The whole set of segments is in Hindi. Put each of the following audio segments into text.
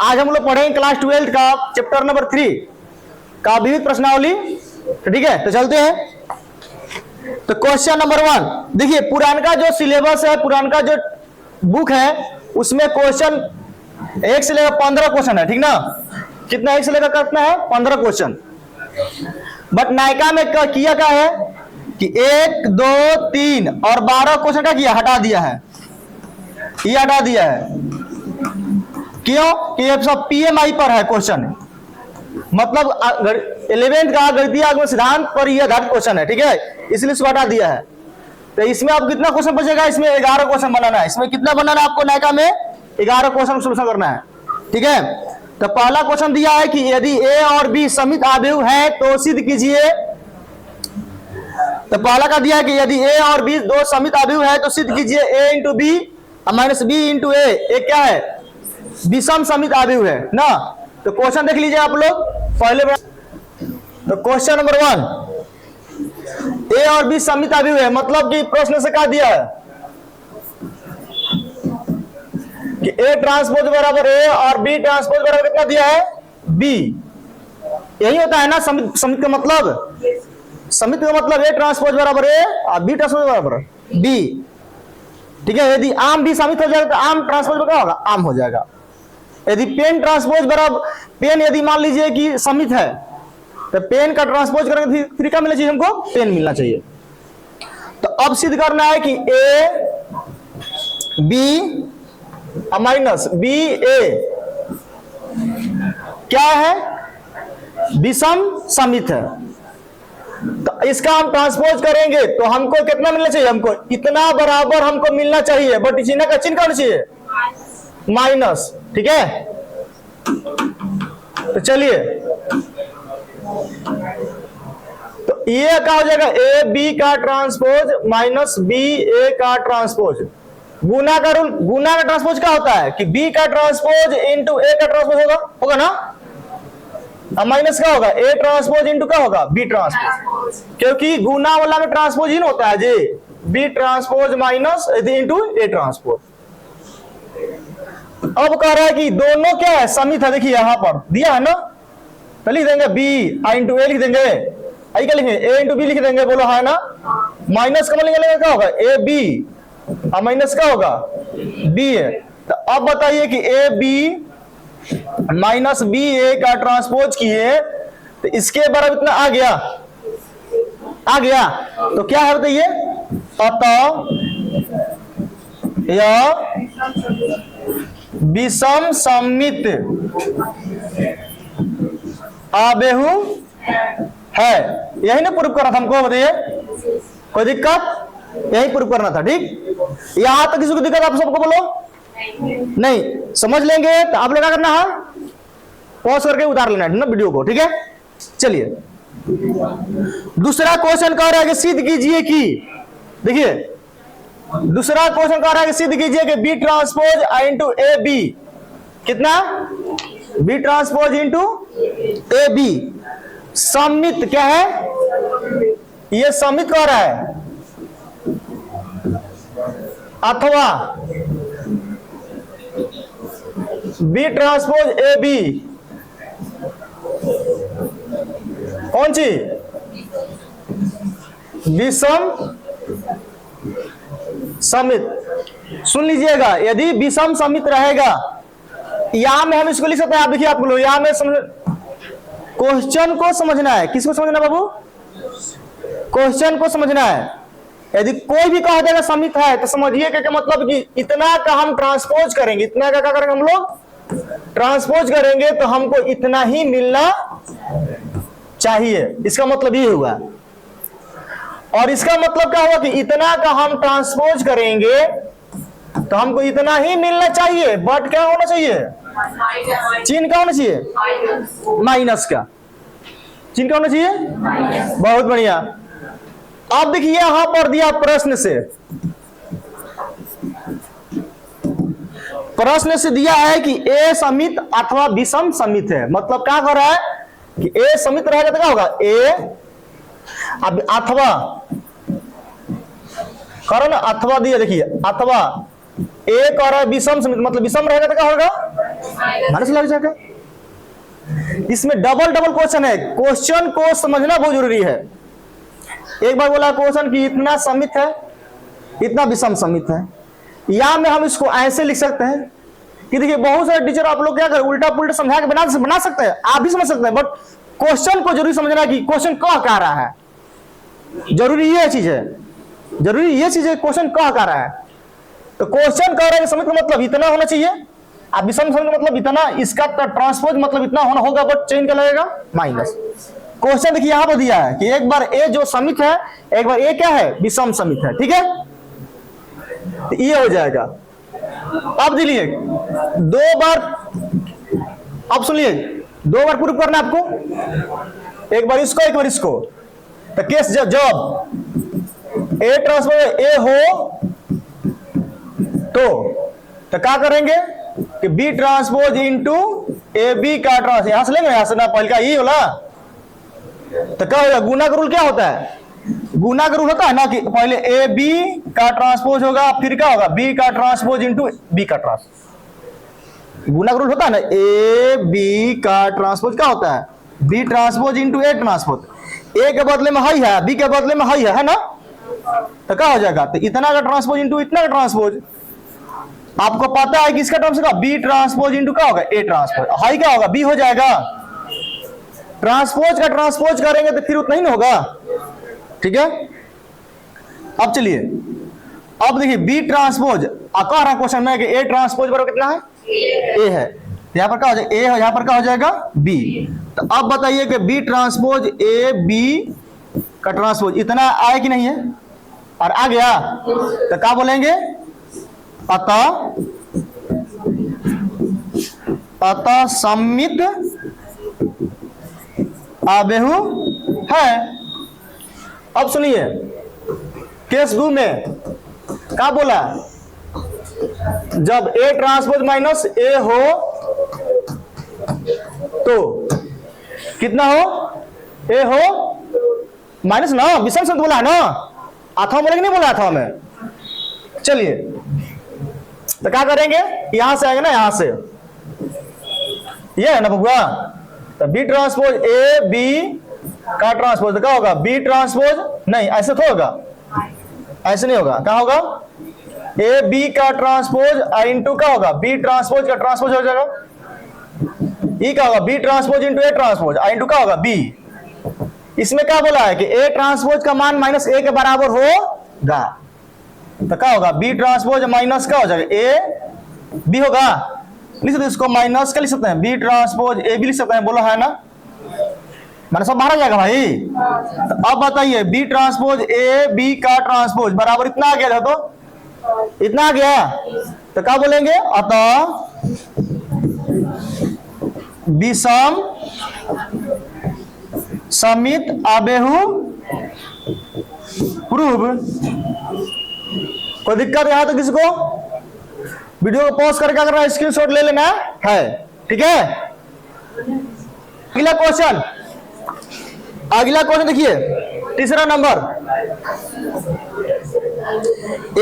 आज हम लोग पढ़ेंगे क्लास 12 का चैप्टर नंबर 3 का विविध प्रश्नावली। ठीक है, तो चलते हैं। तो क्वेश्चन नंबर 1 देखिए, पुरानका जो सिलेबस है, पुरानका जो बुक है, उसमें क्वेश्चन 1 से लेकर 15 क्वेश्चन है। ठीक ना, कितना 1 से लेकर कितना है 15 क्वेश्चन। बट नायका में किया क्या है कि 1 2 3 और 12 क्वेश्चन का किया, हटा दिया है, ये हटा दिया है। क्यों कि ये सब पीएमआई पर है क्वेश्चन, मतलब 11th का गणितीय आगम सिद्धांत पर यह आधारित क्वेश्चन है। ठीक है, इसलिए इसको हटा दिया है। तो इसमें आप कितना क्वेश्चन बचेगा, इसमें 11 क्वेश्चन बनाना है। इसमें कितना बनाना है आपको, नायका में 11 क्वेश्चन सोल्यूशन करना है। ठीक है, तो पहला क्वेश्चन दिया है कि यदि ए और बी समित आव्यूह है तो सिद्ध कीजिए। तो पहला का दिया है कि यदि ए और बी दो समित आव्यूह है तो सिद्ध कीजिए A into B minus B into A क्या है, विषम समित आव्यूह है ना। तो क्वेश्चन देख लीजिए आप लोग पहले। तो क्वेश्चन नंबर 1, ए और बी समित आव्यूह है, मतलब कि प्रश्न से क्या दिया है कि ए ट्रांसपोज बराबर ए और बी ट्रांसपोज बराबर कितना दिया है, बी। यही होता है ना समित, समित का मतलब, समित का मतलब ए ट्रांसपोज बराबर ए और बी ट्रांसपोज बराबर बी। ठीक है, यदि आम भी समित हो जाएगा तो आम ट्रांसपोज क्या होगा, आम हो जाएगा। यदि पेन ट्रांसपोज बराबर पेन, यदि मान लीजिए कि समित है तो पेन का ट्रांसपोज करेंगे फिर क्या मिलना चाहिए हमको, पेन मिलना चाहिए। तो अब सिद्ध करना है कि ए बी माइनस बी ए क्या है, विषम समित है। तो इसका हम ट्रांसपोज करेंगे तो हमको कितना मिलना चाहिए, हमको इतना बराबर हमको मिलना चाहिए। बट चिन्ह का चिन्ह कौन चाहिए, माइनस। ठीक है, तो चलिए, तो ये क्या हो जाएगा, ए बी का ट्रांसपोज माइनस बी ए का ट्रांसपोज। गुना का रूल, गुना का ट्रांसपोज क्या होता है कि बी का ट्रांसपोज इंटू ए का ट्रांसपोज होगा ना। अब माइनस क्या होगा, ए ट्रांसपोज इंटू क्या होगा, बी ट्रांसपोज, क्योंकि गुना वाला में ट्रांसपोज ही होता है जी, B transpose minus into A transpose. अब कह रहा है कि दोनों क्या है, समित है। देखिए यहां पर दिया है ना, तो लिख देंगे बी इंटू ए लिख देंगे, आई क्या लिखेंगे, ए इंटू बी लिख देंगे, बोलो है ना। माइनस का लिखेंगे क्या होगा, ए बी और माइनस क्या होगा, बी है। तो अब बताइए कि ए बी माइनस बी ए का ट्रांसपोज किए तो इसके बराबर इतना आ गया, आ गया। तो क्या है बताइए, अतः यह विषम समित आव्यूह है। यही ना प्रूफ करना था हमको, बताइए कोई दिक्कत, यही प्रूफ करना था। ठीक, यहां तक किसी को दिक्कत, आप सबको बोलो नहीं, समझ लेंगे तो आप लोग क्या करना है, पॉज करके उतार लेना है ना वीडियो को। ठीक है, चलिए दूसरा क्वेश्चन कह रहा है कि सिद्ध कीजिए कि, देखिए दूसरा क्वेश्चन कह रहा है कि सिद्ध कीजिए कि B transpose into A B कितना, B transpose into A B समित क्या है, ये समित कह रहा है, अथवा बी ट्रांसपोज ए बी कौन सी, विषम समित। सुन लीजिएगा, यदि विषम समित रहेगा, यहां में हम इसको लिख सकते हैं। आप देखिए, आप लोग यहां में क्वेश्चन को समझना है। किसको समझना बाबू, क्वेश्चन को समझना है। यदि कोई भी कह देगा समित है तो समझिए क्या मतलब कि इतना का हम ट्रांसपोज करेंगे, इतना का क्या करेंगे हम लोग, ट्रांसपोज करेंगे तो हमको इतना ही मिलना चाहिए। इसका मतलब ये हुआ, और इसका मतलब क्या हुआ कि इतना का हम ट्रांसपोज करेंगे तो हमको इतना ही मिलना चाहिए। बट क्या होना चाहिए, चिन्ह क्या होना चाहिए, माइनस का चिन्ह क्या होना चाहिए। बहुत बढ़िया। अब देखिए यहां पर दिया प्रश्न से, प्रश्न से दिया है कि ए समित अथवा विषम समित है। मतलब क्या कर रहा है कि ए समित रहेगा तो क्या होगा, ए अब अथवा करो ना, अथवा दिया, देखिए अथवा एक और विषम समित, मतलब विषम रहेगा तो क्या होगा, माइनस लग जाएगा। इसमें डबल डबल क्वेश्चन है, क्वेश्चन को समझना बहुत जरूरी है। एक बार बोला क्वेश्चन कि इतना समित है, इतना विषम समित है, या में हम इसको ऐसे लिख सकते हैं कि देखिए बहुत सारे टीचर आप लोग क्या करें, उल्टा पुल्टा समझा के बना सकते हैं, आप भी समझ सकते हैं, बट क्वेश्चन को जरूरी समझना कि क्वेश्चन कह रहा है। जरूरी ये चीज है, जरूरी ये चीज है, क्वेश्चन कह रहा है। तो क्वेश्चन कह रहा है समित का मतलब इतना होना चाहिए, अब विषम समित का मतलब इतना, इसका ट्रांसपोज मतलब इतना होना होगा, बट चेंज क्या लगेगा, माइनस। क्वेश्चन देखिए यहां पर दिया है कि एक बार ए जो समित है, एक बार ए क्या है, विषम समित है, ठीक है, तो ये हो जाएगा। अब दिलिए दो बार, अब सुनिए दो बार प्रूफ करना आपको, एक बार इसको एक बार इसको। तो केस जब ए ट्रांसपोज ए हो तो क्या करेंगे कि B transpose into A B का ट्रांस, यहां से लेंगे, यहां से ना, पहले का ये होला, तो क्या होगा, गुना का रूल क्या होता है, गुना का रूल होता है ना कि पहले ए बी का ट्रांसपोज होगा, फिर क्या होगा, बी का ट्रांसपोज इंटू बी का ट्रांसपोज। गुना का रूल होता है ना, ए बी का ट्रांसपोज क्या होता है, B transpose into A transpose. A के बदले में हाई है, बी के बदले में हाई है ना, तो क्या हो जाएगा, तो इतना का ट्रांसपोज इंटू इतना का ट्रांसपोज। आपको पता है कि इसका ट्रांसपोज का बी ट्रांसपोज इंटू क्या होगा, ए ट्रांसपोज, हाई क्या होगा, बी हो जाएगा। ट्रांसपोज का ट्रांसपोज करेंगे तो फिर उतना ही ना होगा, ठीक है। अब चलिए, अब देखिए बी ट्रांसपोज कह रहा क्वेश्चन में कि ए ट्रांसपोज बराबर कितना है, ए है, यहां पर क्या हो जाएगा, ए है, यहां पर क्या हो जाएगा, बी। तो अब बताइए कि बी ट्रांसपोज ए बी का ट्रांसपोज इतना आया कि नहीं है, और आ गया तो क्या बोलेंगे, अतः समित आबेहु है। अब सुनिए केस 2 में क्या बोला, जब ए ट्रांसपोज माइनस ए हो तो कितना हो, ए हो माइनस ना, विषम समित बोला है ना, अथवा बोले कि नहीं बोला अथवा में। चलिए तो क्या करेंगे, यहां से आएंगे ना, यहां से ये है ना बबुआ, तो बी ट्रांसपोज ए बी का ट्रांसपोज तो क्या होगा, बी ट्रांसपोज, नहीं ऐसे तो होगा, ऐसे नहीं होगा, क्या होगा, ए बी का ट्रांसपोज इंटू क्या होगा, बी ट्रांसपोज का ट्रांसपोज हो जाएगा, ये क्या होगा, B transpose into A transpose into क्या होगा, बी। इसमें क्या बोला है कि ए ट्रांसपोज का मान माइनस ए के बराबर होगा, तो क्या होगा, बी ट्रांसपोज माइनस क्या हो जाएगा, ए बी होगा, लिख सकते इसको माइनस क्या लिख सकते हैं, बी ट्रांसपोज ए बी लिख सकते हैं, बोलो है ना, मैंने सब बाहर आ जाएगा भाई। तो अब बताइए बी ट्रांसपोज ए बी का ट्रांसपोज बराबर इतना आ गया था, तो इतना आ गया, तो क्या बोलेंगे, अतः विषम समित आबेहु प्रूव। कोई दिक्कत यहां तो किसी को, वीडियो को पॉज करके अगर स्क्रीनशॉट ले लेना है, ठीक है। अगला क्वेश्चन, अगला क्वेश्चन देखिए, तीसरा नंबर,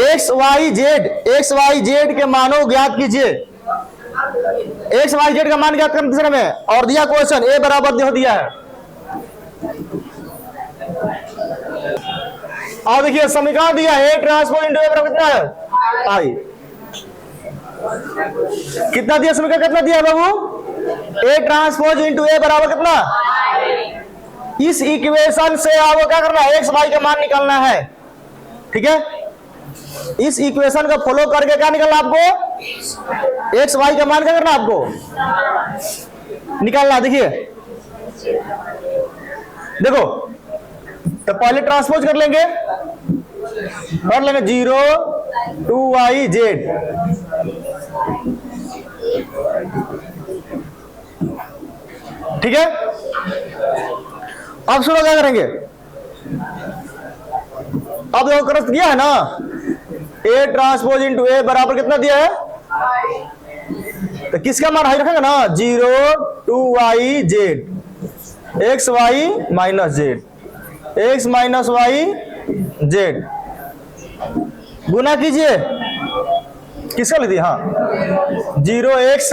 एक्स वाई जेड के मानों ज्ञात कीजिए। एक्स वाई जेड का मान ज्ञात करना तीसरे में, और दिया क्वेश्चन ए बराबर दिया है। और देखिए समीकरण दिया है, ए ट्रांसपोज इंटू ए बराबर कितना है, आई। कितना दिया समीकरण, कितना दिया बाबू, ए ट्रांसपोज इंटू ए बराबर कितना। इस इक्वेशन से आपको क्या करना है, एक्स वाई का मान निकालना है, ठीक है। इस इक्वेशन को फॉलो करके क्या निकालना आपको, एक्स वाई का मान क्या करना आपको निकालना। देखिए देखो, तो पहले ट्रांसपोज कर लेंगे 0 2y z, ठीक है। अब सुनो क्या करेंगे, अब देखो क्रस्ट दिया है ना, ए ट्रांसपोज इंटू ए बराबर कितना दिया है, तो किसका मान हाई रखेंगे ना, 0 2y z, x y minus z, x minus y z, गुना कीजिए, किसका लिख दिया? हाँ 0x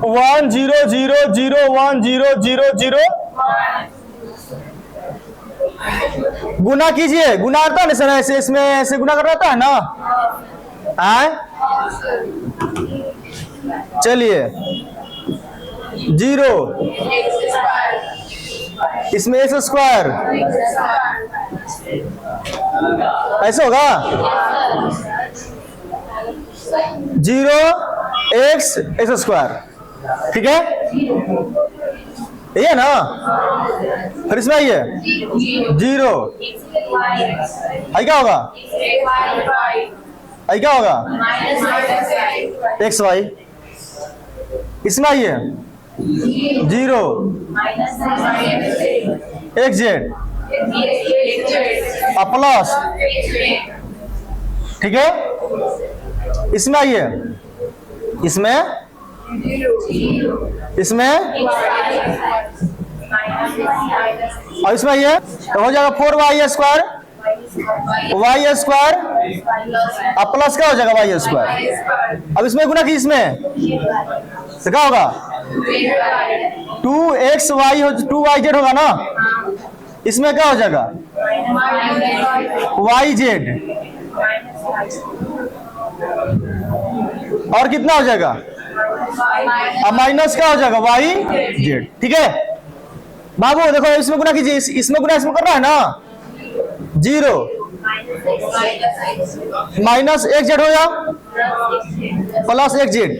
1 0 0 0 1 0 0 0 गुना कीजिए, गुना आता है ना सर, ऐसे इसमें ऐसे गुना कर रहता है ना। आए चलिए 0 इसमें एक्स स्क्वायर ऐसे होगा 0x एक्स स्क्वायर, ठीक है ये ना। फिर इसमें आइए 0 आई क्या होगा, आई क्या होगा एक्स वाई। इसमें आइए 0 एक्स जेड प्लस, ठीक है। इसमें आइए इसमें और इसमें आइए तो हो जाएगा 4y स्क्वायर वाई स्क्वायर अब प्लस क्या हो जाएगा वाई स्क्वायर। अब इसमें गुना की इसमें तो क्या होगा 2xy 2yz होगा ना। इसमें क्या हो जाएगा yz और कितना हो जाएगा अब माइनस क्या हो जाएगा yz, ठीक है बाबू। देखो इसमें गुना कीजिए, इसमें गुना इसमें कर रहा है ना 0 माइनस एक्स जेड हो या प्लस एक्स जेड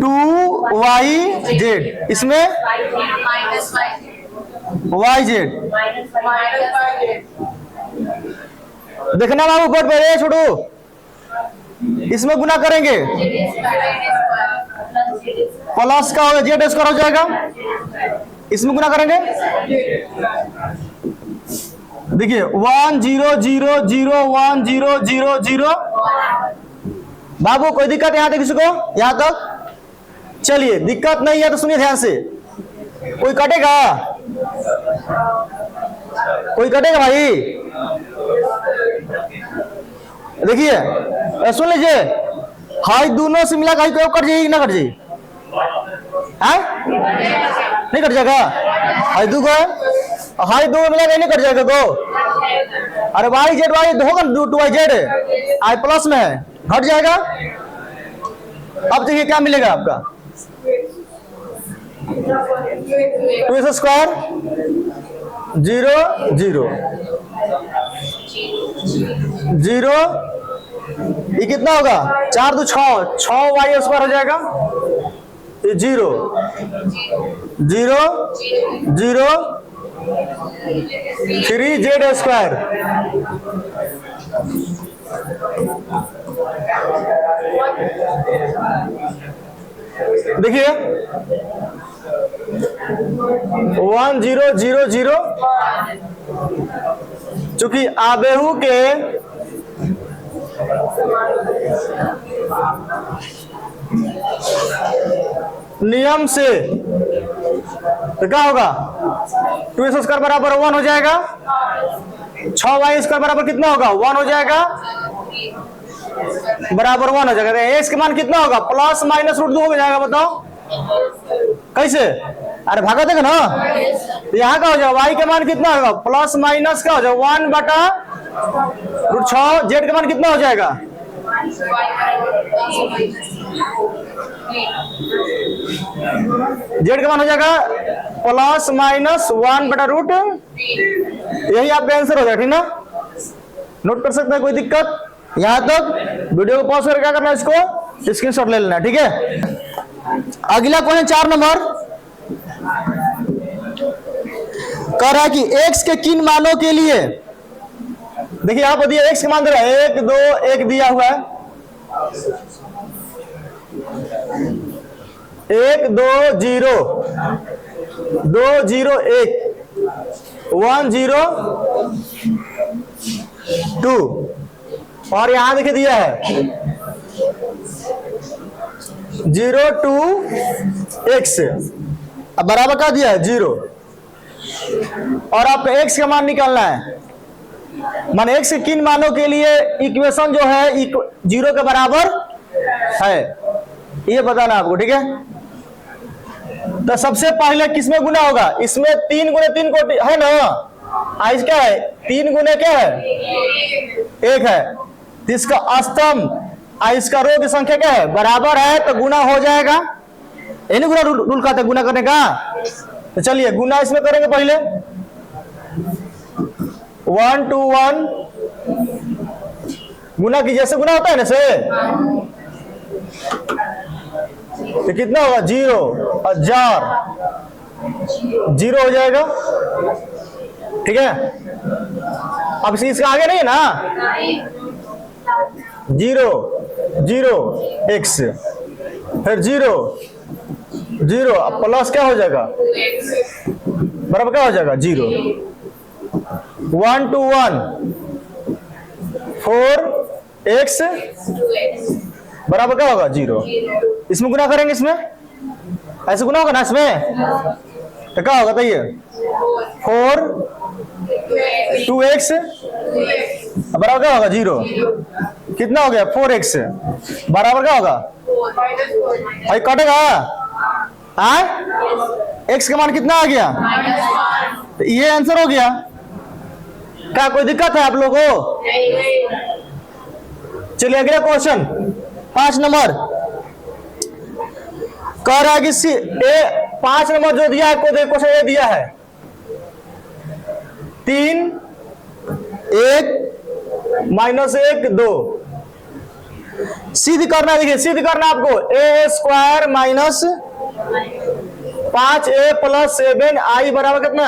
2yz, इसमें yz। देखना बाबू बोर्ड पे छोड़ू, इसमें गुना करेंगे प्लस का होगा जेड स्क्वायर हो जाएगा। इसमें गुना करेंगे देखिए 1 0 0 0 1 0 0 0। बाबू कोई दिक्कत यहाँ तक किसी को, यहाँ तक चलिए दिक्कत नहीं है तो सुनिए ध्यान से। कोई कटेगा, कोई कटेगा भाई, देखिए सुन लीजिए हाई दोनों से मिला हाई कट जाएगी ना कट जाएगी, नहीं कट जाएगा हाई दो को, हाई दो मिला नहीं कट जाएगा गो। अरे वाई जेड वाई होगा ना 2yz आई प्लस में है घट जाएगा। अब देखिए क्या मिलेगा आपका 2x स्क्वायर 0 0 0 ये कितना होगा 4 2 6 वाई स्क्वायर हो जाएगा। ये 0 0 0 3z स्क्वायर। देखिए 1 0 0 0 चूंकि आबेहू के नियम से तो क्या होगा 2x स्क्वायर बराबर 1 हो जाएगा, 6y स्क्वायर बराबर कितना होगा 1 हो जाएगा, बराबर 1 हो जाएगा। एक्स के मान कितना होगा प्लस माइनस रूट 2 हो जाएगा, बताओ कैसे। अरे भागा देगा ना, तो यहाँ का हो जाएगा y के मान कितना होगा प्लस माइनस का हो जाएगा 1 बटा रूट 6। जेड के मान कितना हो जाएगा जेड का मान हो जाएगा प्लस माइनस 1 बटा रूट, यही आपका आंसर हो जाएगा, ठीक ना। नोट कर सकते हैं, कोई दिक्कत। यहां तक वीडियो को पॉज करके क्या करना है, इसको स्क्रीनशॉट ले लेना, ठीक है। अगला क्वेश्चन 4 नंबर कह रहा है कि x के किन मानों के लिए, देखिए यहाँ पर दिया x के मान दे रहा है 1 2 1 दिया हुआ है 1 2 0 2 0 1 1 0 2 और यहां देखिए दिया है 0 2 x अब बराबर क्या दिया है 0। और आपको x का मान निकालना है। मान x के किन मानों के लिए इक्वेशन जो है 0 के बराबर है, ये बताना आपको, ठीक है। तो सबसे पहले किसमें गुना होगा? इसमें 3 गुने 3 कोटि है ना, आज क्या है 3 गुने क्या है 1 है, तो इसका स्तंभ इसका रो की संख्या क्या है बराबर है, तो गुना हो जाएगा। नहीं गुना रूल कहते गुना करने का। तो चलिए गुना इसमें करेंगे पहले 1 to 1 गुना की जैसे गुना होता है ना से, तो कितना होगा 0 1000 0 हो जाएगा, ठीक है। अब इसका आगे नहीं है ना 0 0 x फिर 0 0 प्लस क्या हो जाएगा बराबर क्या हो जाएगा 0 1 to 1 4x बराबर क्या होगा 0। इसमें गुना करेंगे, इसमें ऐसे गुना होगा ना, इसमें तो क्या होगा बताइए 4 2x बराबर क्या होगा 0, कितना हो गया 4x बराबर क्या होगा भाई कटेगा x का मान कितना आ गया, तो ये आंसर हो गया। क्या कोई दिक्कत है आप लोगों को? चलिए अगला क्वेश्चन 5 नंबर कह रहा है कि 5 नंबर जो दिया है क्वेश्चन ये दिया है 3 1 -1 2 सिद्ध करना। देखिए सिद्ध करना आपको a² माइनस 5a + 7i बराबर कितना,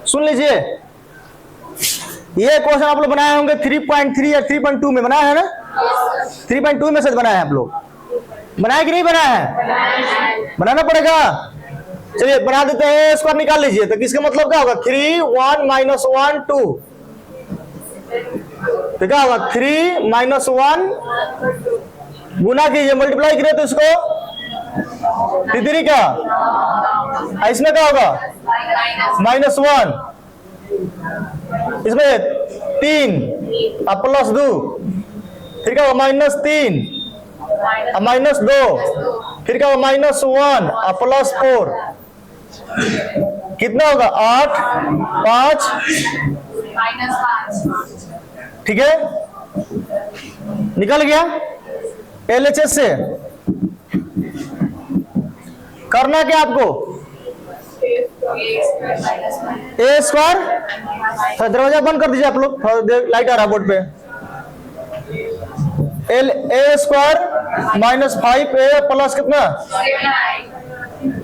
सुन लीजिए ये क्वेश्चन आप लोग बनाए होंगे 3.3 या 3.2 में बनाया है ना, 3.2 में से बनाया है आप लोग, बनाया कि नहीं बनाया है, बनाना पड़ेगा। चलिए बना देते हैं, स्क्वायर निकाल लीजिए। तो किसका मतलब क्या होगा 3 1 -1 2, तो क्या होगा 3 -1 गुना कीजिए मल्टीप्लाई करिए तो इसको 3 का, इसमें क्या होगा -1, इसमें 3 प्लस 2 फिर क्या होगा -3 -2 फिर क्या होगा -1 प्लस 4 कितना होगा 8 5 ठीक है, निकल गया। LHS से करना क्या आपको a² दरवाजा बंद कर दीजिए आप लोग, लाइट आ रहा बोर्ड पे। a² -5a प्लस कितना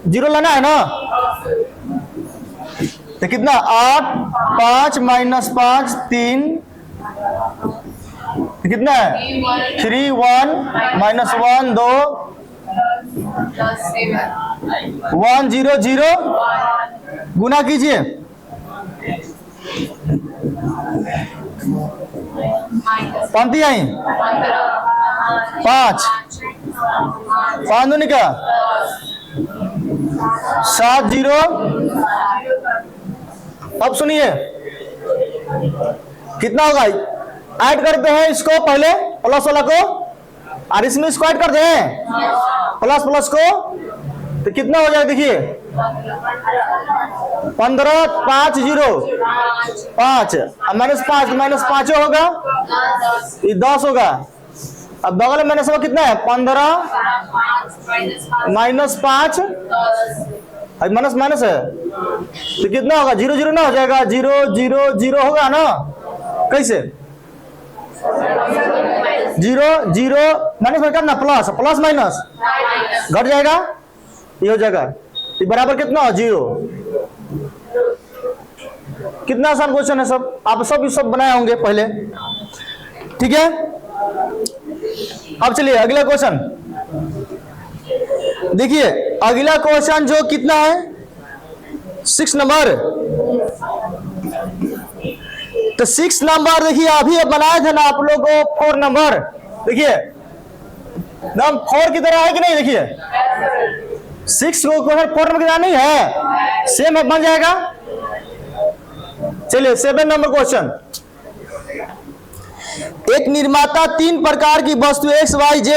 0 लाना है ना, तो कितना 8 5 -5 3 कितना है 3 1 -1 2 1 0 0 गुना कीजिए पंक्ति आई 5 5 दूनी का 7 0। अब सुनिए कितना होगा, ऐड करते हैं इसको पहले प्लस वाला को और इसमें इसको ऐड करते हैं प्लस प्लस को, तो कितना हो जाएगा देखिए 15 5 0 5 -5 होगा ये 10 होगा। अब बगल में माइनस कितना है 15 -5 माइनस माइनस है तो कितना होगा 0 0 ना हो जाएगा 0 0 0 होगा ना, कैसे 0 0 माइनस में करना प्लस प्लस माइनस घट जाएगा, ये हो जाएगा तो बराबर कितना हो 0। कितना आसान क्वेश्चन है, सब आप सब बनाए होंगे पहले, ठीक है। अब चलिए अगला क्वेश्चन देखिए, अगला क्वेश्चन जो कितना है 6 नंबर, तो 6 नंबर देखिए अभी बनाए थे ना आप लोग को 4 नंबर, देखिए नाम 4 की तरह है कि नहीं, देखिए 6 को फोर नंबर कितना नहीं है, सेम है, बन जाएगा। चलिए 7 नंबर क्वेश्चन। एक निर्माता 3 प्रकार की वस्तु XYZ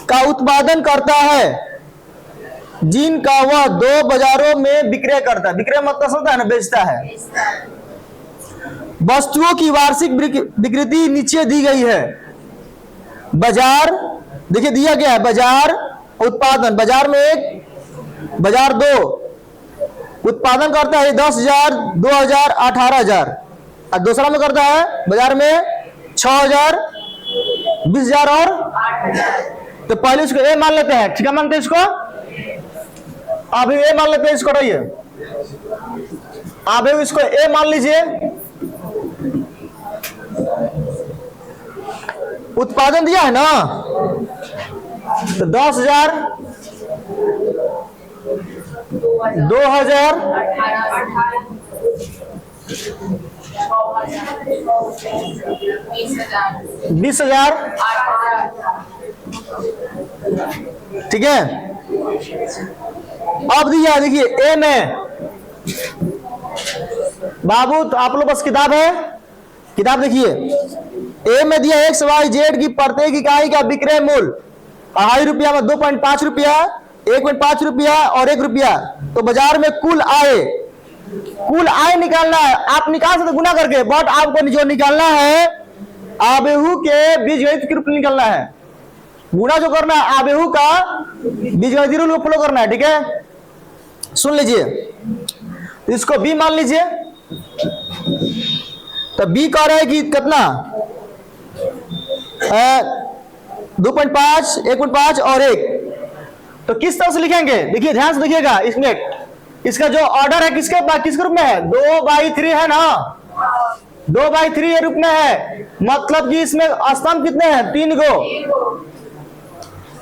का उत्पादन करता है जिनका वह 2 बाजारों में विक्रय करता है। विक्रय मतलब होता है ना, बेचता है। वस्तुओं की वार्षिक बिक्री नीचे दी गई है। बाजार देखिए दिया गया है, बाजार उत्पादन, बाजार में 1, बाजार 2, उत्पादन करता है 10,000, 2,000, 18,000, और दूसरा में करता है बाजार में 6,000, 20,000 और, तो पहले इसको ए मान लेते हैं, ठीक है, मानते हैं इसको। अभी ए मान लेते हैं इसको, रहिए अभी इसको ए मान लीजिए। उत्पादन दिया है ना, तो 10,000, 2,000, 20,000, ठीक है। अब दिया देखिए ए में, बाबू तो आप लोग बस किताब है, किताब देखिए। ए में दिया XYZ की प्रत्येक इकाई का विक्रय मूल्य 2.5 रुपया में 2.5 रुपया, 1.5 रुपया और 1 रुपया। तो बाजार में कुल आय निकालना है। आप निकाल सकते गुना करके, बट आपको जो निकालना है आबेहू के बीजगणित के रूप में निकालना है। गुना जो करना है आबेहू का बीजगणित रूल को फॉलो करना है, ठीक है। सुन लीजिए, इसको बी मान लीजिए। तो बी कह रहा है कि कितना, 2.5, 1.5 और 1। तो किस तरह से लिखेंगे, देखिए ध्यान से देखिएगा। इसमें इसका जो ऑर्डर है किसके रूप में है, 2/3 है ना, 2/3 रूप में है। मतलब कि इसमें स्तंभ कितने हैं, 3 गो।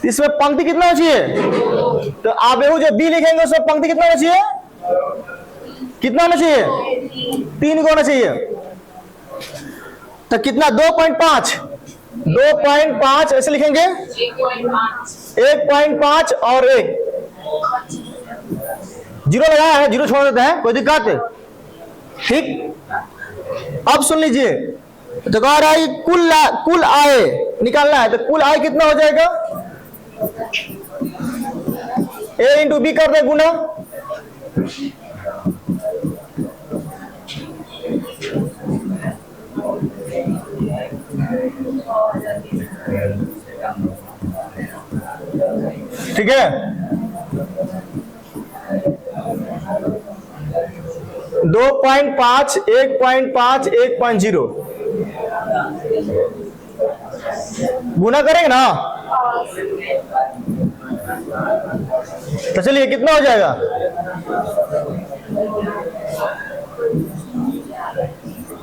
इसमें पंक्ति कितना होना चाहिए, तो आबेहू जो बी लिखेंगे उसमें पंक्ति कितना होना चाहिए, कितना होना चाहिए, 3 गो होना चाहिए। तो कितना, 2.5 ऐसे लिखेंगे, 1.5 और 1, 0 लगाया है, 0 छोड़ देते हैं, कोई दिक्कत है, ठीक। अब सुन लीजिए, तो कह रहा है कुल आय निकालना है। तो कुल आय कितना हो जाएगा, ए इंटू बी कर दे गुना, ठीक है। 2.5, 1.5, 1.0 गुना करेंगे ना, तो चलिए कितना हो जाएगा,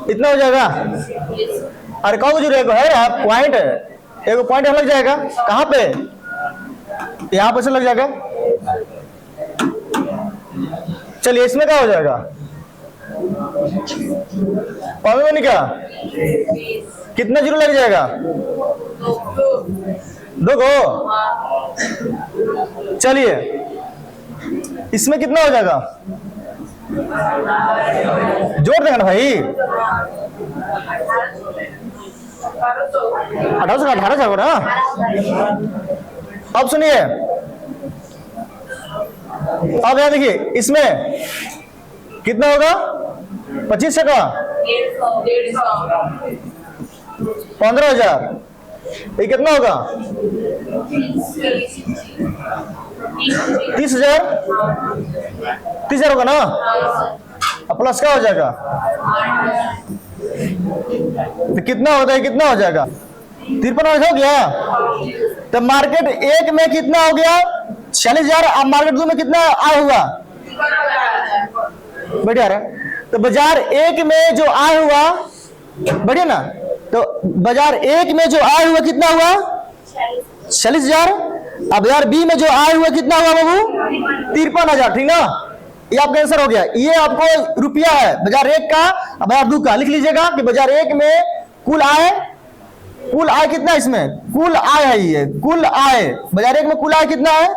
इतना हो जाएगा। अरे कौन जो है पॉइंट, एक पॉइंट लग जाएगा, कहां पे, यहां पर से लग जाएगा। चलिए इसमें क्या हो जाएगा, पावे में क्या, कितना 0 लग जाएगा, 2 गो। चलिए इसमें कितना हो जाएगा, जोड़ देगा ना भाई, 18 होगा ना। अब सुनिए, अब यहां देखिए इसमें कितना होगा, 25 का 15,000, ये कितना होगा, 30,000, 30,000 होगा ना। अब प्लस क्या हो जाएगा, तो कितना होता है, कितना हो जाएगा, 53 हो गया। तो मार्केट 1 में कितना हो गया, 40,000। अब मार्केट 2 में कितना आय हुआ, बढ़िया रहा। तो बाजार 1 में जो आय हुआ, बढ़िया ना, तो बाजार 1 में जो आय हुआ कितना हुआ, 40,000। अब बाजार बी में जो आय हुआ कितना हुआ बाबू, 53,000, ठीक ना। ये आपका आंसर हो गया। ये आपको रुपया है बाजार 1 का, बाजार 2 का। लिख लीजिएगा कि बाजार 1 में कुल आय कितना है, इसमें कुल आय है, ये कुल आय बाजार 1 में कुल आय कितना है,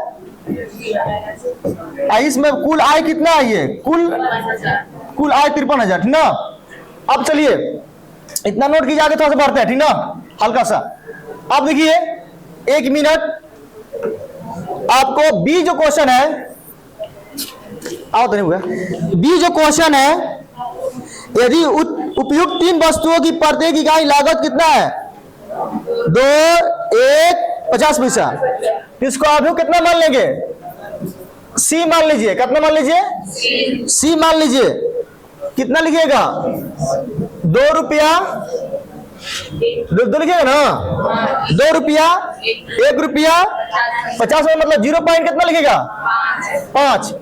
इसमें कुल आय कितना आई है? कुल आय 53,000, ठीक ना। अब चलिए इतना नोट कीजिए, आगे थोड़ा सा बढ़ते हैं, ठीक ना, हल्का सा। अब देखिए 1 मिनट, आपको बी जो क्वेश्चन है, आओ तो नहीं हुआ, बी जो क्वेश्चन है, यदि उपयुक्त 3 वस्तुओं की प्रत्येक इकाई लागत कितना है? 2, 1, 50 पैसा। इसको आप लोग कितना मान लेंगे? सी मान लीजिए। कितना मान लीजिए? सी मान लीजिए। कितना लिखिएगा? 2 रुपया, 2 लिखिएगा ना, 2 रुपया, 1 रुपया 50 में, मतलब 0 पॉइंट कितना लिखिएगा? 5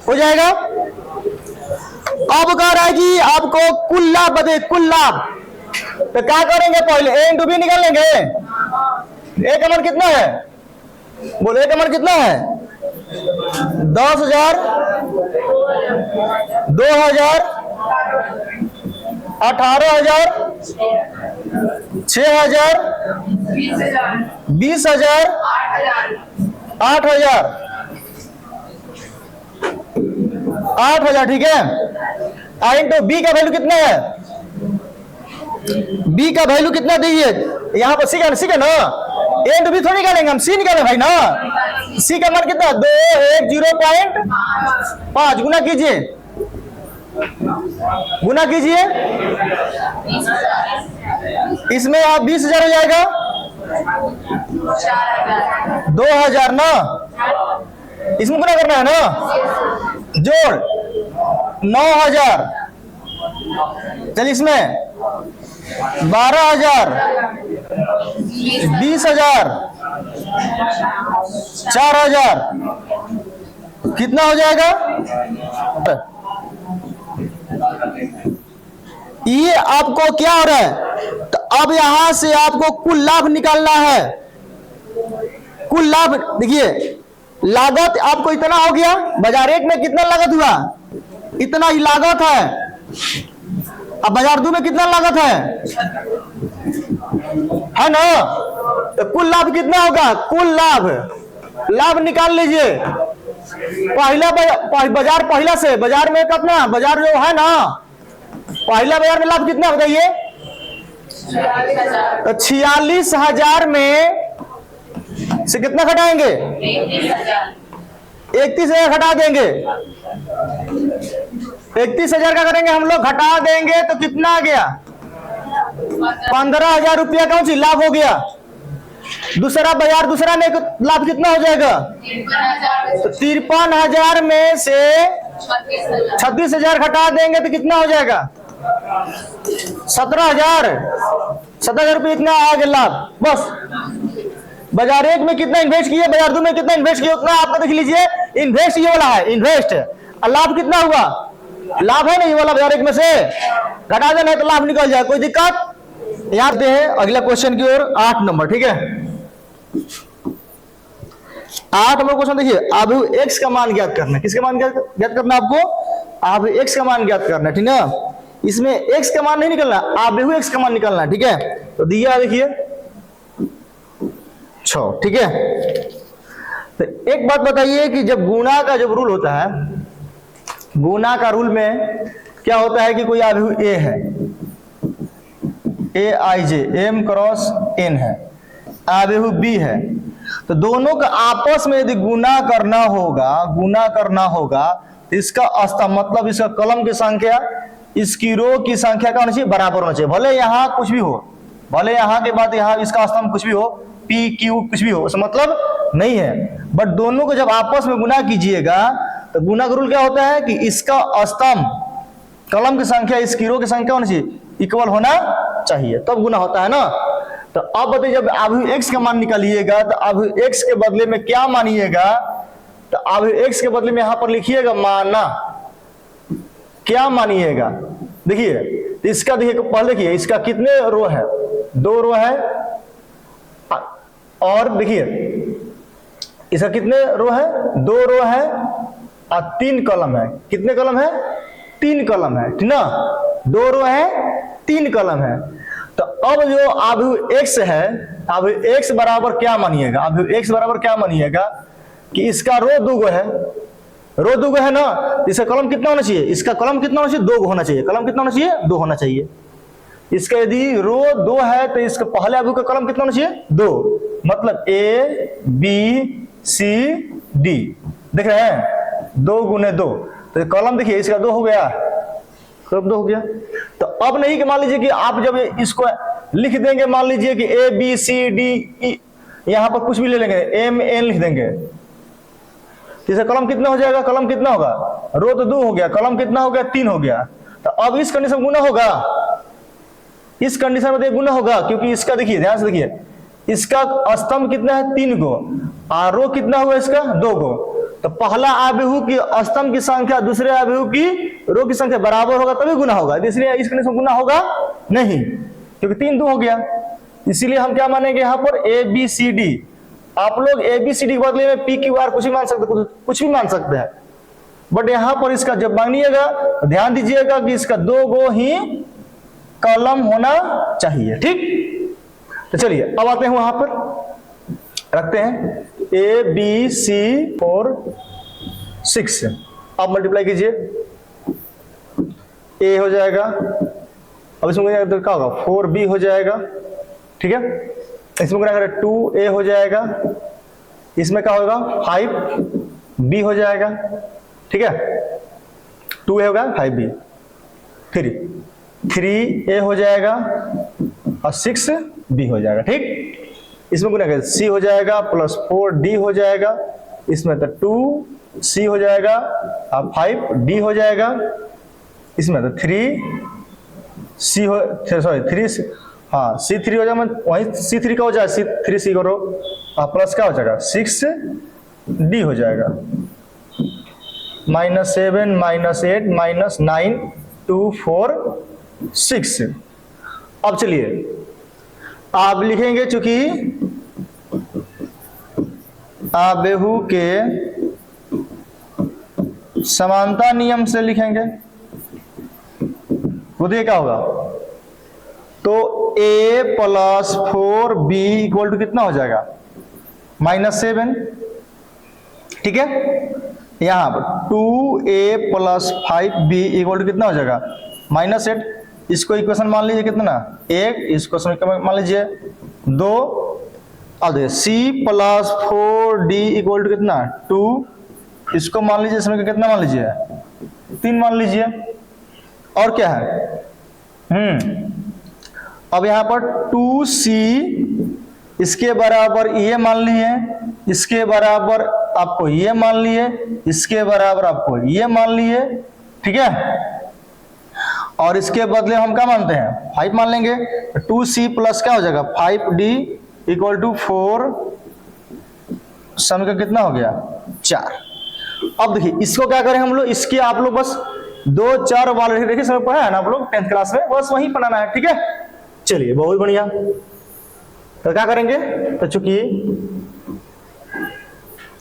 हो जाएगा। अब कह रहा है कि आपको कुल लाभ बता, कुल लाभ, तो क्या करेंगे? पहले ए इंटू बी निकाल लेंगे। ए का मान कितना है? बोलो, ए का मान कितना है? 10,000, 2,000, 18,000, 6,000, 20,000, 8,000, 8,000, ठीक है। आई इंटू बी का वैल्यू कितना है? बी का वैल्यू कितना दीजिए? यहां पर सी का ना, ए इंटू बी थोड़ी निकालेंगे हम, सी निकालें भाई ना। सी का मान कितना? 2, 1, 0.5 गुना कीजिए, गुना कीजिए, इसमें आप 20,000 हो जाएगा, 2,000 ना, इसमें गुना करना है ना, जोड़ 9,000, चलिए इसमें 12,000, 20,000, 4,000, कितना हो जाएगा? ये आपको क्या हो रहा है? तो अब यहां से आपको कुल लाभ निकालना है। कुल लाभ देखिए, लागत आपको इतना हो गया, बाजार 1 में कितना लागत हुआ? इतना ही लागत है। अब बाजार 2 में कितना लागत है ना? तो कुल लाभ कितना होगा? कुल लाभ निकाल लीजिए। पहला बाजार, पहला से बाजार में कितना, बाजार जो है ना, पहला बाजार में लाभ कितना बताइए? तो 46,000 में से कितना घटाएंगे? 31,000 घटा देंगे। 31,000 का करेंगे हम लोग, घटा देंगे तो कितना आ गया? 15,000 रुपया कौन सी लाभ हो गया? दूसरा बाजार, दूसरा में लाभ कितना हो जाएगा? तो 53,000 में से 36,000 घटा देंगे तो कितना हो जाएगा? 17,000 रुपये इतना आ गया लाभ। बस बाजार 1 में कितना इन्वेस्ट किए, बाजार 2 में कितना इन्वेस्ट किए, उतना आपका देख लीजिए। इन्वेस्ट ये वाला है, इन्वेस्ट, और लाभ कितना हुआ? लाभ है ना ये वाला, बाजार 1 में से घटा देना है तो लाभ निकल जाए, कोई दिक्कत? याद दे अगला क्वेश्चन की ओर, 8 नंबर, ठीक है। 8 नंबर क्वेश्चन देखिए, अब एक्स का मान ज्ञात करना है। किसका मान ज्ञात करना है आपको? अब एक्स का मान ज्ञात करना है, ठीक है। इसमें एक्स का मान नहीं निकलना, आप एक्स का मान निकलना है, ठीक है। तो दिया देखिए 6, ठीक है। तो एक बात बताइए कि जब गुणा का जब रूल होता है, गुणा का रूल में क्या होता है कि कोई आव्यूह ए है, ए आई जे, एम क्रॉस एन है, आव्यूह बी है, तो दोनों का आपस में यदि गुणा करना होगा तो इसका अस्तंभ, मतलब इसका कलम की संख्या इसकी रो की संख्या का होना चाहिए, बराबर होना चाहिए। भले यहाँ कुछ भी हो, भले यहाँ के बाद यहाँ इसका स्तंभ कुछ भी हो, पी क्यू कुछ भी हो, उसका मतलब नहीं है। बट दोनों को जब आपस में गुना कीजिएगा तो गुना का रूल क्या होता है कि इसका स्तंभ कलम की संख्या इसकी रो की संख्या होनी चाहिए, इक्वल होना चाहिए, तब गुना होता है ना। तो अब बताइए, जब अब एक्स का मान निकालिएगा तो अब एक्स के बदले में क्या मानिएगा? तो अब एक्स के बदले में यहां पर लिखिएगा माना, क्या मानिएगा? देखिए इसका, देखिए पहले देखिए इसका कितने रो है? 2 रो है, और देखिए इसका कितने रो है? 2 रो है और 3 कॉलम है। कितने कॉलम है? 3 कॉलम है, ठीक ना। 2 रो है, 3 कॉलम है। तो अब जो आव्यूह एक्स है, आव्यूह एक्स बराबर क्या मानिएगा? आव्यूह एक्स बराबर क्या मानिएगा कि इसका रो 2 गो है, रो 2 गो है ना, इसका कॉलम कितना होना चाहिए, इसका कॉलम कितना होना चाहिए, 2 गो होना चाहिए, कॉलम कितना होना चाहिए, 2 होना चाहिए। इसका यदि रो 2 है तो इसका पहले अवयव का कॉलम कितना होना चाहिए, 2, मतलब ए बी सी डी, देख रहे हैं 2 गुने 2, तो कॉलम देखिए इसका 2 हो गया, कब 2 हो गया। तो अब नहीं कि मान लीजिए कि आप जब इसको लिख देंगे, मान लीजिए कि A B C D E, यहां पर कुछ भी ले लेंगे, एम एन लिख देंगे, इसका कॉलम कितना हो जाएगा, कॉलम कितना होगा, रो तो 2 हो गया, कॉलम कितना हो गया, 3 हो गया। तो अब इस कंडीशन गुना होगा, इस कंडीशन में गुना होगा, क्योंकि इसका देखिए ध्यान से देखिए, इसका स्तंभ कितना है, 3 गो, और रो कितना हुआ इसका, 2 गो। तो पहला आव्यूह की स्तंभ की संख्या दूसरे आव्यूह की रो की संख्या बराबर होगा तभी गुना होगा, इसलिए इस कंडीशन गुना होगा नहीं, क्योंकि 3 2 हो गया। इसीलिए हम क्या मानेंगे यहाँ पर ए बी सी डी, आप लोग ए बी सी डी के बदले में पी क्यू आर कुछ भी मान सकते, कुछ भी मान सकते हैं, बट यहाँ पर इसका जब मांगिएगा तो ध्यान दीजिएगा कि इसका 2 गो ही कॉलम होना चाहिए, ठीक। तो चलिए अब आते हैं वहां पर, रखते हैं ए बी सी 4 6, अब मल्टीप्लाई कीजिए, ए हो जाएगा, अब इसमें तो क्या होगा 4b हो जाएगा, ठीक है। इसमें क्या करें 2a हो जाएगा, इसमें क्या होगा 5b हो जाएगा, ठीक है, 2a होगा 5b, 3a हो जाएगा और 6b हो जाएगा, ठीक। इसमें गुना करें c हो जाएगा प्लस 4d हो जाएगा, इसमें तो 2c हो जाएगा और 5d हो जाएगा, इसमें तो 3c हो, सॉरी 3 हाँ c3 हो जाएगा, वहीं c3 का हो जाएगा, c3c करो और प्लस क्या हो जाएगा 6d हो जाएगा, -7 -8 -9 2 4 6। अब चलिए आप लिखेंगे, चूंकि आव्यूह के समानता नियम से लिखेंगे, वो देखिए क्या होगा, तो a plus 4b equal to कितना हो जाएगा -7, ठीक है। यहां पर 2a plus 5b equal to कितना हो जाएगा -8, इसको इक्वेशन मान लीजिए कितना 1, इसको समीकरण मान लीजिए 2, अब देखिए c plus 4d equal to कितना 2, इसको मान लीजिए समीकरण कितना मान लीजिए 3 मान लीजिए, और क्या है अब यहाँ पर 2c इसके बराबर ये मान लिए, इसके बराबर आपको ये मान लिए, इसके बराबर आपको ये मान लिए, ठीक है। और इसके बदले हम क्या मानते हैं 5 मान लेंगे, 2c प्लस क्या हो जाएगा 5d इक्वल टू 4, समीकरण कितना हो गया 4। अब देखिए इसको क्या करें हम लोग, इसके आप लोग बस 2 4 वाले देखिए समय पढ़ा है ना आप लोग 10th क्लास में, बस वही बनाना है, ठीक है। चलिए बहुत बढ़िया, तो क्या करेंगे, तो चूंकि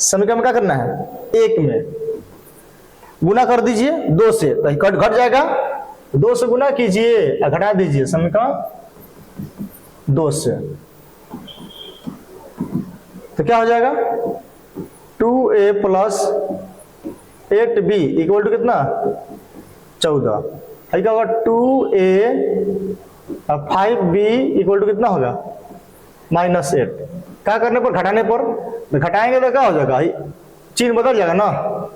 समीकरण में क्या करना है 1 में गुना कर दीजिए 2 से, तो घट जाएगा, 2 से गुना कीजिए घटा दीजिए समीकरण 2 से, तो क्या हो जाएगा 2a plus 8b equal to कितना 14, क्या होगा 2a और 5b इक्वल टू कितना होगा -8। क्या करने पर, घटाने पर, घटाएंगे तो क्या हो जाएगा, चिन्ह बदल जाएगा ना,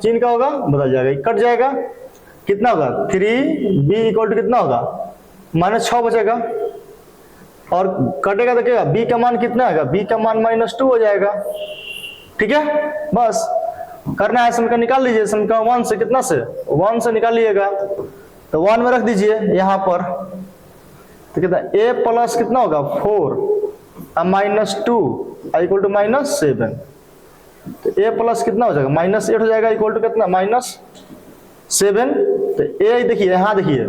चिन्ह क्या होगा बदल जाएगा, कट जाएगा, कितना होगा 3b इक्वल टू कितना होगा -6 बचेगा, और कटेगा तो क्या b का मान कितना आएगा, b का मान -2 हो जाएगा, ठीक है। बस करना है, समीकरण निकाल लीजिए, समीकरण 1 से कितना से 1 से निकालिएगा, तो 1 में रख दीजिए यहाँ पर, तो कितना a प्लस कितना होगा 4 -2 इक्वल टू -7, तो a प्लस कितना हो जाएगा -8 हो जाएगा इक्वल टू कितना -7। तो a देखिए यहाँ देखिए,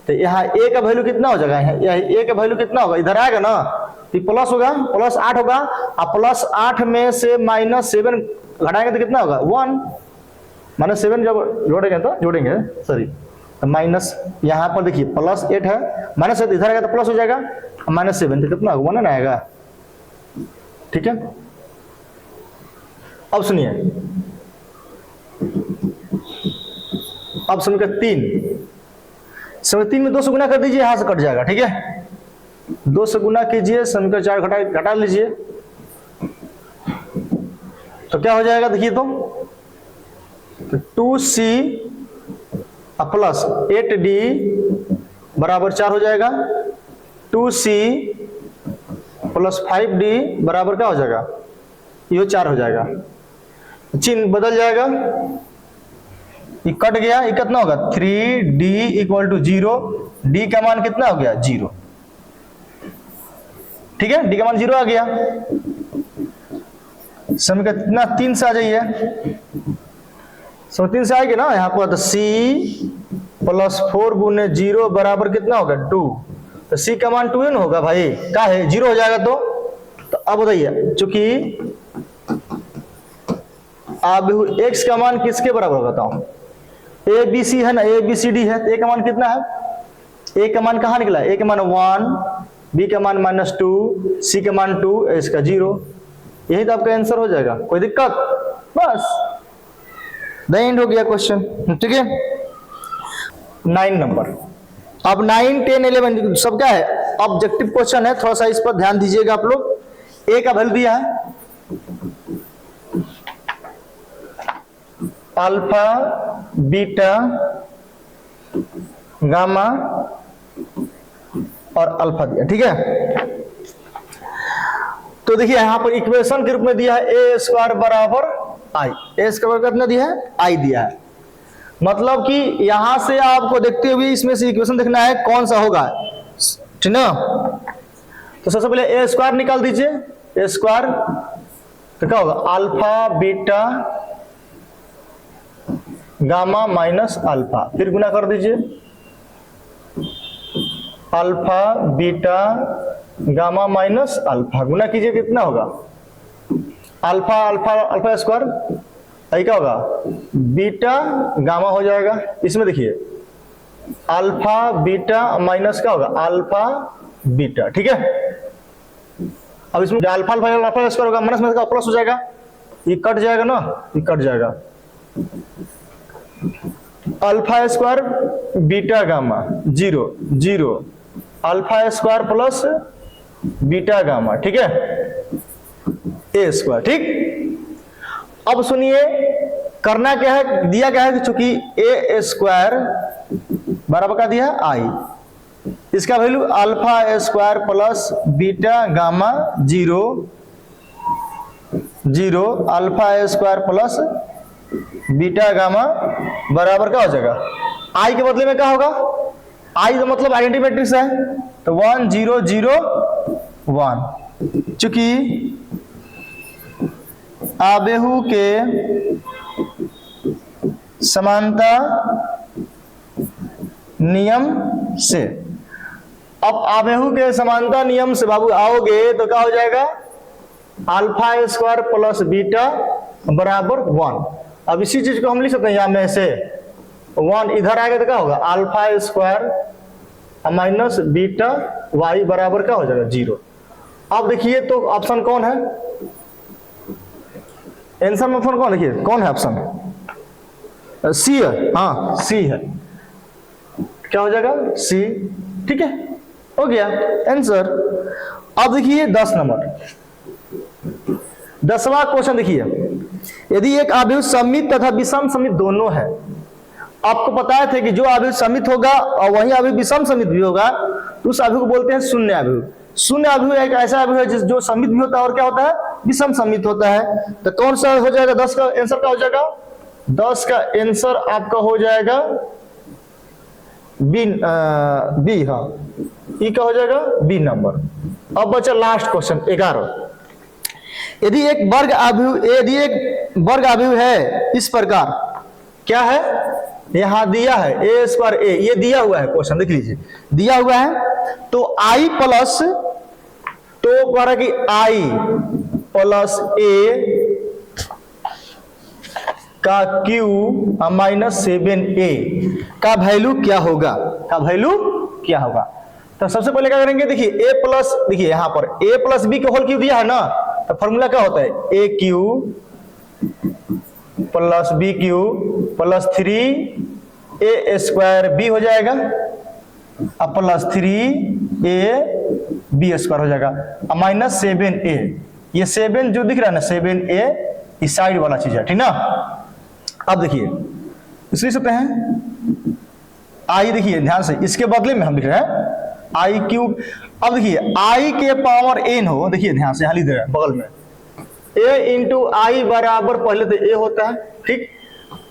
तो यहाँ a का वैल्यू कितना हो जाएगा, यहाँ a का वैल्यू कितना होगा, इधर आएगा ना, तो प्लस होगा, +8 होगा, और +8 में से -7 घटाएंगे तो कितना होगा 1, -7 जब जोड़ेंगे तो जोड़ेंगे सॉरी, तो माइनस यहाँ पर देखिए +8 है, -8 इधर आएगा तो प्लस हो जाएगा, -7 तो कितना होगा 1 आएगा, ठीक है। अब सुनिए, अब समीकरण 3, समीकरण 3 में 2 से गुना कर दीजिए, यहां से कट जाएगा, ठीक है। 2 से गुना कीजिए, समीकरण 4 घटा लीजिए, तो क्या हो जाएगा देखिए, तो 2c प्लस 8d बराबर 4 हो जाएगा। 2c प्लस 5d बराबर क्या हो जाएगा, ये 4 हो जाएगा। चिन्ह बदल जाएगा, ये कट गया, ये कितना होगा 3d इक्वल टू 0, d का मान कितना हो गया 0, ठीक है, d का मान 0 आ गया। समीकरण कितना 3 से आ जाइए, समीकरण 3 से आएगी ना, यहाँ पर तो c प्लस 4 गुने 0 बराबर कितना होगा 2, तो c का मान 2 ना होगा भाई, क्या है 0 हो जाएगा। तो अब बताइए, चूंकि अब x का मान किसके बराबर होगा, बताओ, a b c है ना, a b c d है, तो a का मान कितना है, a का मान कहाँ निकला, a का मान 1, b का मान -2, c का मान 2, s का 0, यही तो आपका आंसर हो जाएगा। कोई दिक्कत, बस द एंड हो गया क्वेश्चन, ठीक है। 9 नंबर, अब 9, 10, 11 सब क्या है, ऑब्जेक्टिव क्वेश्चन है, थोड़ा सा इस पर ध्यान दीजिएगा आप लोग। a का वैल्यू दिया है अल्फा, बीटा, गामा और अल्फा दिया, ठीक है। तो देखिए यहां पर इक्वेशन के रूप में दिया है ए स्क्वायर बराबर आई, ए स्क्वायर कितना दिया है, आई दिया है। मतलब कि यहां से आपको देखते हुए इसमें से इक्वेशन देखना है कौन सा होगा, ठीक ना। तो सबसे पहले ए स्क्वायर निकाल दीजिए, ए स्क्वायर तो क्या होगा, alpha beta gamma minus alpha, फिर गुना कर दीजिए, alpha beta gamma minus alpha, गुना कीजिए कितना होगा, अल्फा अल्फा अल्फा स्क्वायर, क्या होगा बीटा गामा हो जाएगा। इसमें देखिए अल्फा बीटा माइनस क्या होगा, अल्फा बीटा, ठीक है। अब इसमें अल्फा अल्फा अल्फा स्क्वायर होगा, माइनस का प्लस हो जाएगा, ये कट जाएगा ना, ये कट जाएगा, alpha square beta gamma 0 0, alpha square plus beta gamma, ठीक है, ए स्क्वायर, ठीक। अब सुनिए करना क्या है, दिया क्या है कि चूंकि ए स्क्वायर बराबर का दिया आई, इसका value alpha square plus beta gamma 0 0, alpha square plus beta gamma बराबर क्या हो जाएगा, आई के बदले में क्या होगा, आई का मतलब आइडेंटिटी मैट्रिक्स है, तो 1 0 0 1। चूंकि आबेहू के समानता नियम से, अब आबेहू के समानता नियम से बाबू आओगे तो क्या हो जाएगा, अल्फा स्क्वायर प्लस बीटा बराबर 1। अब इसी चीज को हम लिख सकते हैं, यहां में से 1 इधर आएगा तो क्या होगा, alpha square minus beta y बराबर क्या हो जाएगा 0। अब देखिए तो ऑप्शन कौन है, आंसर में ऑप्शन कौन, देखिए कौन है ऑप्शन, सी है, हाँ सी है, क्या हो जाएगा सी, ठीक है, हो गया आंसर। अब देखिए 10 नंबर, 10वां क्वेश्चन देखिए, यदि एक आव्यूह सममित तथा विषम सममित दोनों है, आपको बताया था कि जो आव्यूह सममित होगा और वही आव्यूह विषम सममित भी होगा, तो उस आव्यूह को बोलते हैं शून्य आव्यूह। शून्य आव्यूह एक ऐसा आव्यूह है जो सममित भी होता है और क्या होता है, विषम सममित होता है। तो कौन सा हो जाएगा, 10 का आंसर क्या हो जाएगा, 10 का आंसर आपका हो जाएगा बी, हाँ ई का हो जाएगा बी नंबर। अब बचा लास्ट क्वेश्चन 11। यदि एक वर्ग आव्यूह है इस प्रकार, क्या है, यहां दिया है ए स्क्वायर ए, ये दिया हुआ है क्वेश्चन, देख लीजिए दिया हुआ है, तो आई प्लस, तो कह रहा कि आई प्लस ए का क्यू माइनस 7a का वैल्यू क्या होगा, का वैल्यू क्या होगा। तो सबसे पहले क्या करेंगे, देखिए ए प्लस, देखिए यहां पर a प्लस बी का होल क्यूब दिया है ना, तो फॉर्मूला क्या होता है, A cube plus B cube plus 3a² b हो जाएगा, अब प्लस 3ab² हो जाएगा, अब माइनस 7a, ये 7 जो दिख रहा है ना 7a इस साइड वाला चीज है, ठीक ना। अब देखिए इस लिख सकते हैं आई, देखिए ध्यान से, इसके बदले में हम लिख रहे हैं आई क्यूब। अब देखिए आई के पावर n हो, देखिए ध्यान से, यहां लिख दे रहे हैं बगल में a इंटू आई बराबर पहले तो a होता है, ठीक।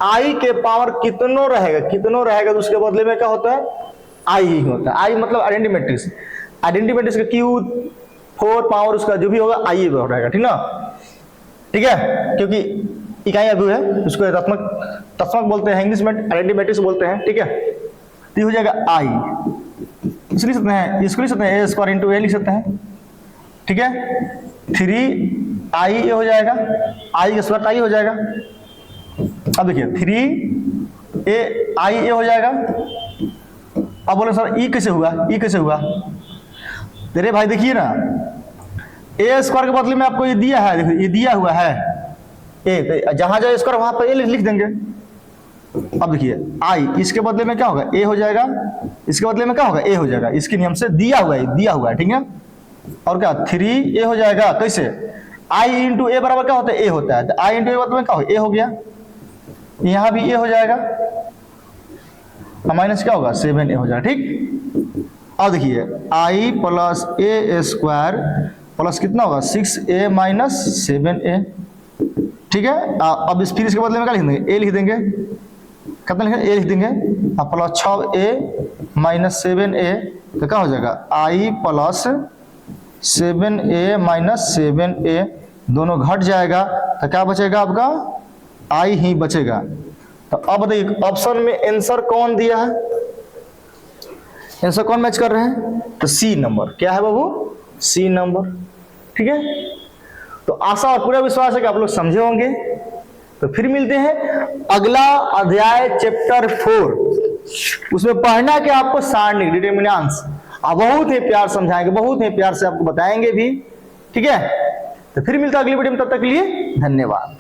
आई के पावर कितनों रहेगा तो उसके बदले में क्या होता है, आई ही होता है। आई मतलब आइडेंटिटी मैट्रिक्स का क्यू 4 पावर उसका जो भी होगा आई रहेगा, ठीक ना, ठीक है, क्योंकि इकाई अभी है उसको तत्समक बोलते हैं, इंग्लिश में आइडेंटिटी मैट्रिक्स बोलते हैं, ठीक है। तो हो जाएगा आई, इसको लिख सकते हैं, इसको लिख सकते हैं a² इंटू ए लिख सकते हैं, ठीक है। 3i हो जाएगा, आई के स्क्वायर आई हो जाएगा। अब देखिए 3ai हो जाएगा। अब बोले सर ई कैसे हुआ, तेरे भाई देखिए ना, a² के बदले में आपको ये दिया है, देखिए ये दिया हुआ है ए, जहां जाए स्क्वायर वहां पर ए लिख देंगे। अब देखिए आई, इसके बदले में क्या होगा ए हो जाएगा, इसके बदले में क्या होगा ए हो जाएगा, इसके नियम से दिया हुआ है, ठीक है। और क्या 3a हो जाएगा, कैसे, आई इंटू ए बराबर क्या होता है ए होता है, तो आई इंटू ए बदले में क्या होगा ए हो गया, यहां भी ए हो जाएगा, माइनस क्या होगा 7a हो जाएगा, ठीक। अब देखिए आई प्लस a² प्लस कितना होगा 6a माइनस 7a, ठीक है। अब इस फिर इसके बदले में क्या लिख देंगे ए लिख देंगे, कितना लिखेंगे ए लिख देंगे, अब प्लस 6a माइनस 7a, तो क्या हो जाएगा आई प्लस 7a माइनस 7a, दोनों घट जाएगा तो क्या बचेगा आपका आई ही बचेगा। तो अब बताइए ऑप्शन में आंसर कौन दिया है, आंसर कौन मैच कर रहे हैं, तो सी नंबर, क्या है बाबू सी नंबर, ठीक है। तो आशा और पूरा विश्वास है कि आप लोग समझे होंगे। तो फिर मिलते हैं अगला अध्याय चैप्टर 4, उसमें पढ़ना कि आपको सारणी डिटरमिनेंट्स बहुत ही प्यार समझाएंगे, बहुत ही प्यार से आपको बताएंगे भी, ठीक है। तो फिर मिलता है अगली वीडियो में, तब तक के लिए धन्यवाद।